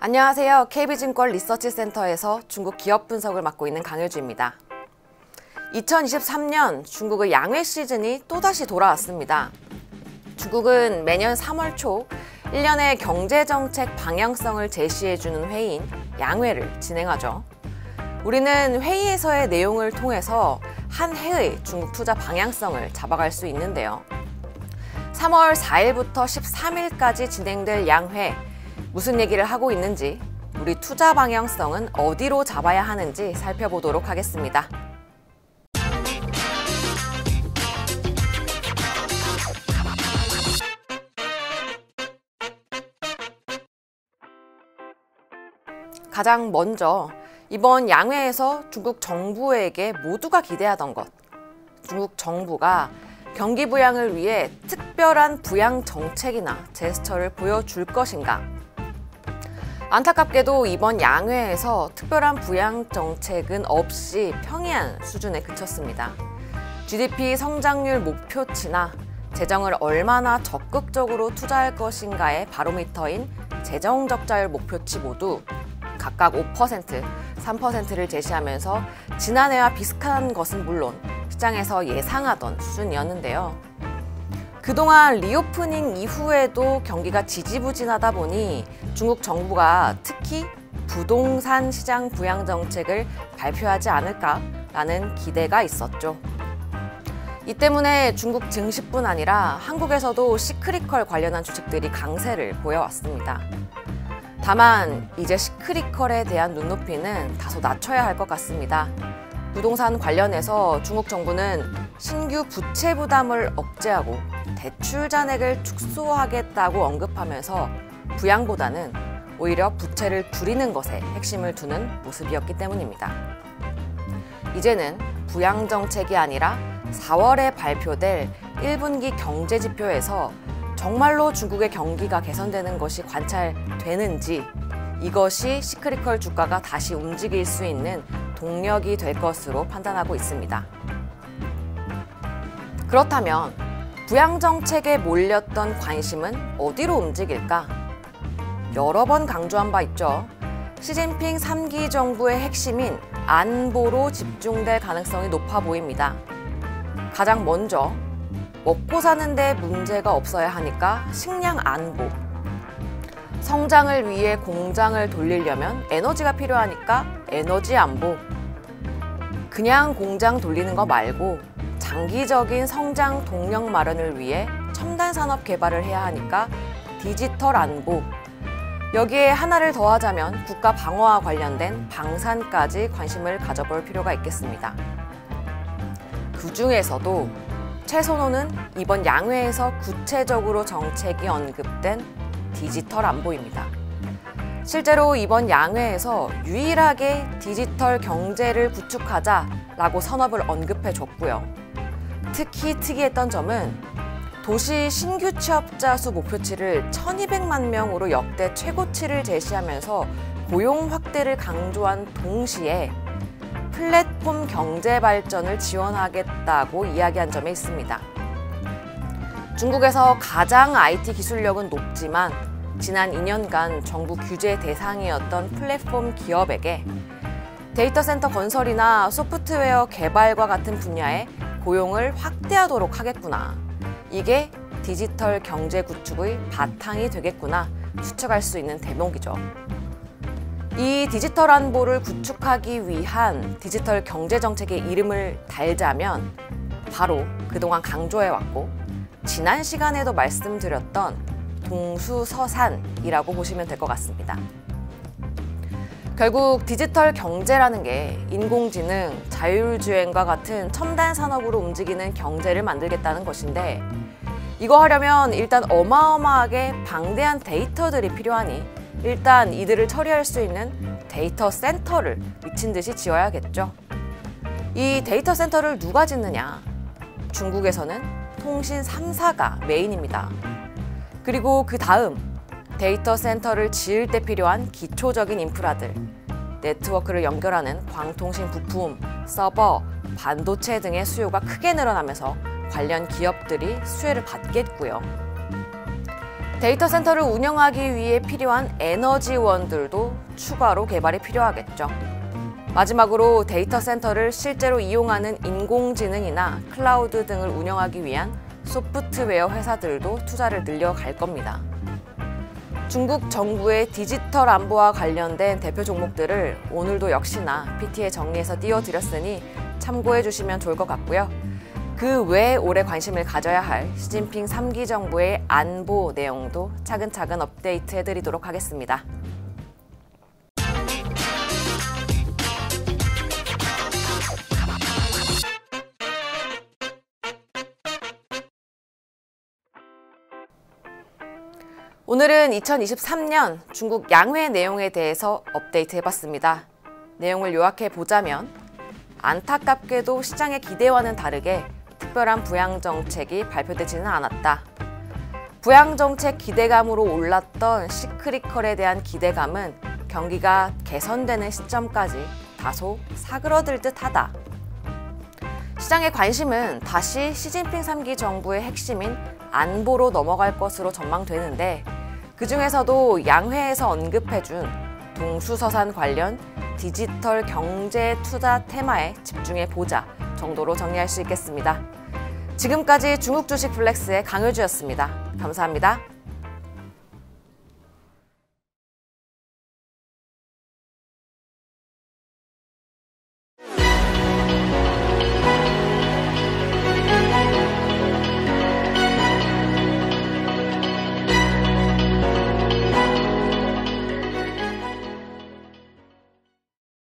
안녕하세요. KB증권 리서치센터에서 중국 기업 분석을 맡고 있는 강효주입니다. 2023년 중국의 양회 시즌이 또다시 돌아왔습니다. 중국은 매년 3월 초 1년의 경제정책 방향성을 제시해주는 회의인 양회를 진행하죠. 우리는 회의에서의 내용을 통해서 한 해의 중국 투자 방향성을 잡아갈 수 있는데요. 3월 4일부터 13일까지 진행될 양회, 무슨 얘기를 하고 있는지, 우리 투자 방향성은 어디로 잡아야 하는지 살펴보도록 하겠습니다. 가장 먼저 이번 양회에서 중국 정부에게 모두가 기대하던 것, 중국 정부가 경기 부양을 위해 특별한 부양 정책이나 제스처를 보여줄 것인가? 안타깝게도 이번 양회에서 특별한 부양 정책은 없이 평이한 수준에 그쳤습니다. GDP 성장률 목표치나 재정을 얼마나 적극적으로 투자할 것인가의 바로미터인 재정 적자율 목표치 모두 각각 5%, 3%를 제시하면서 지난해와 비슷한 것은 물론 시장에서 예상하던 수준이었는데요. 그동안 리오프닝 이후에도 경기가 지지부진하다 보니 중국 정부가 특히 부동산 시장 부양 정책을 발표하지 않을까라는 기대가 있었죠. 이 때문에 중국 증시뿐 아니라 한국에서도 시크릿컬 관련한 주식들이 강세를 보여왔습니다. 다만 이제 시크릿컬에 대한 눈높이는 다소 낮춰야 할 것 같습니다. 부동산 관련해서 중국 정부는 신규 부채 부담을 억제하고 대출 잔액을 축소하겠다고 언급하면서 부양보다는 오히려 부채를 줄이는 것에 핵심을 두는 모습이었기 때문입니다. 이제는 부양 정책이 아니라 4월에 발표될 1분기 경제 지표에서 정말로 중국의 경기가 개선되는 것이 관찰되는지, 이것이 시크릿컬 주가가 다시 움직일 수 있는 동력이 될 것으로 판단하고 있습니다. 그렇다면 부양 정책에 몰렸던 관심은 어디로 움직일까? 여러 번 강조한 바 있죠. 시진핑 3기 정부의 핵심인 안보로 집중될 가능성이 높아 보입니다. 가장 먼저 먹고 사는데 문제가 없어야 하니까 식량 안보, 성장을 위해 공장을 돌리려면 에너지가 필요하니까 에너지 안보, 그냥 공장 돌리는 거 말고 장기적인 성장 동력 마련을 위해 첨단 산업 개발을 해야 하니까 디지털 안보, 여기에 하나를 더하자면 국가 방어와 관련된 방산까지 관심을 가져볼 필요가 있겠습니다. 그 중에서도 최선호는 이번 양회에서 구체적으로 정책이 언급된 디지털 안보입니다. 실제로 이번 양회에서 유일하게 디지털 경제를 구축하자라고 선업을 언급해줬고요. 특히 특이했던 점은 도시 신규 취업자 수 목표치를 1,200만 명으로 역대 최고치를 제시하면서 고용 확대를 강조한 동시에 플랫폼 경제 발전을 지원하겠다고 이야기한 점에 있습니다. 중국에서 가장 IT 기술력은 높지만 지난 2년간 정부 규제 대상이었던 플랫폼 기업에게 데이터 센터 건설이나 소프트웨어 개발과 같은 분야에 고용을 확대하도록 하겠구나. 이게 디지털 경제 구축의 바탕이 되겠구나 추측할 수 있는 대목이죠. 이 디지털 안보를 구축하기 위한 디지털 경제 정책의 이름을 달자면 바로 그동안 강조해왔고 지난 시간에도 말씀드렸던 동수서산이라고 보시면 될 것 같습니다. 결국 디지털 경제라는 게 인공지능, 자율주행과 같은 첨단 산업으로 움직이는 경제를 만들겠다는 것인데, 이거 하려면 일단 어마어마하게 방대한 데이터들이 필요하니 일단 이들을 처리할 수 있는 데이터 센터를 미친 듯이 지어야겠죠. 이 데이터 센터를 누가 짓느냐? 중국에서는 통신 3사가 메인입니다. 그리고 그 다음 데이터 센터를 지을 때 필요한 기초적인 인프라들, 네트워크를 연결하는 광통신 부품, 서버, 반도체 등의 수요가 크게 늘어나면서 관련 기업들이 수혜를 받겠고요. 데이터 센터를 운영하기 위해 필요한 에너지원들도 추가로 개발이 필요하겠죠. 마지막으로 데이터 센터를 실제로 이용하는 인공지능이나 클라우드 등을 운영하기 위한 소프트웨어 회사들도 투자를 늘려갈 겁니다. 중국 정부의 디지털 안보와 관련된 대표 종목들을 오늘도 역시나 PT에 정리해서 띄워드렸으니 참고해 주시면 좋을 것 같고요. 그 외에 올해 관심을 가져야 할 시진핑 3기 정부의 안보 내용도 차근차근 업데이트해 드리도록 하겠습니다. 오늘은 2023년 중국 양회 내용에 대해서 업데이트 해봤습니다. 내용을 요약해 보자면 안타깝게도 시장의 기대와는 다르게 특별한 부양정책이 발표되지는 않았다. 부양정책 기대감으로 올랐던 시크릿컬에 대한 기대감은 경기가 개선되는 시점까지 다소 사그러들 듯하다. 시장의 관심은 다시 시진핑 3기 정부의 핵심인 안보로 넘어갈 것으로 전망되는데 그중에서도 양회에서 언급해준 동수서산 관련 디지털 경제 투자 테마에 집중해보자 정도로 정리할 수 있겠습니다. 지금까지 중국 주식 플렉스의 강효주였습니다. 감사합니다.